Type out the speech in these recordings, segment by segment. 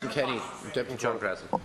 Kenny, Deputy John President.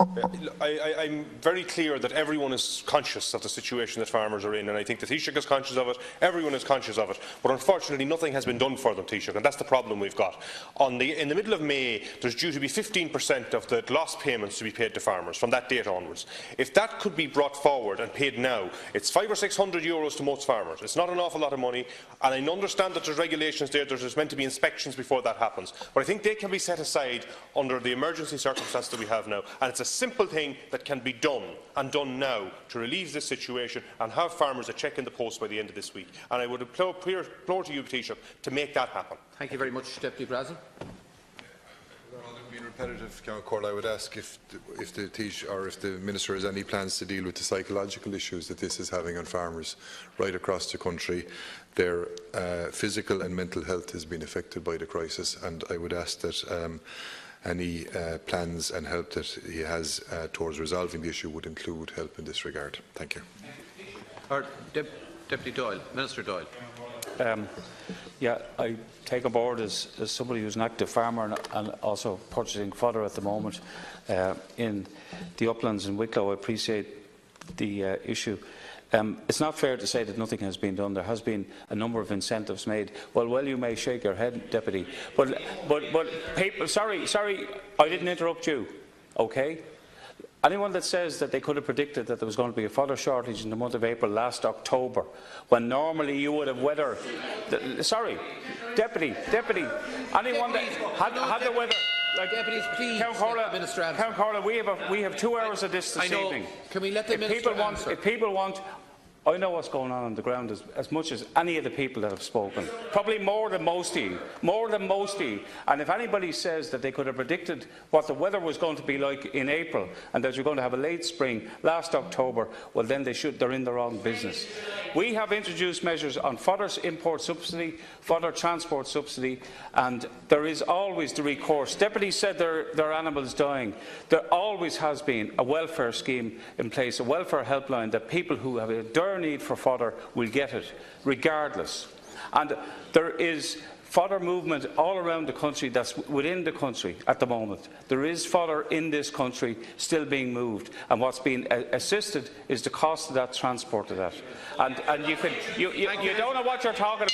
I'm very clear that everyone is conscious of the situation that farmers are in, and I think the Taoiseach is conscious of it, everyone is conscious of it, but unfortunately nothing has been done for them, Taoiseach, and that's the problem we've got. In the middle of May, there's due to be 15% of the lost payments to be paid to farmers from that date onwards. If that could be brought forward and paid now, it's €500 or €600 to most farmers. It's not an awful lot of money, and I understand that there's regulations there, there's meant to be inspections before that happens, but I think they can be set aside under the emergency circumstances that we have now, and it's a simple thing that can be done, and done now, to relieve this situation and have farmers a cheque in the post by the end of this week. And I would implore to you, Taoiseach, to make that happen. Thank you very much, Deputy President. Being repetitive, Count Corl, I would ask if the Taoiseach or if the Minister has any plans to deal with the psychological issues that this is having on farmers right across the country. Their physical and mental health has been affected by the crisis, and I would ask that any plans and help that he has towards resolving the issue would include help in this regard. Thank you. Deputy Dáil, Minister Dáil. Yeah, I take aboard as somebody who's an active farmer and also purchasing fodder at the moment in the uplands in Wicklow. I appreciate the issue. It's not fair to say that nothing has been done. There has been a number of incentives made. Well, you may shake your head, Deputy, but people. Sorry, I didn't interrupt you. Okay. Anyone that says that they could have predicted that there was going to be a fodder shortage in the month of April last October, when normally you would have weather. Sorry, Deputy. Anyone that had the weather. Like, Deputies, please, Count Corla, we have 2 hours of this evening. Can we let the Minister answer? If people want, I know what's going on the ground as much as any of the people that have spoken. Probably more than most of you. And if anybody says that they could have predicted what the weather was going to be like in April and that you're going to have a late spring last October, well then they're in the wrong business. We have introduced measures on fodder import subsidy, fodder transport subsidy, and there is always the recourse. Deputy said there are animals dying. There always has been a welfare scheme in place, a welfare helpline that people who have a dire need for fodder will get it, regardless. And there is fodder movement all around the country that's within the country at the moment. There is fodder in this country still being moved, and what's being assisted is the cost of that transport of that. And you don't know what you're talking about.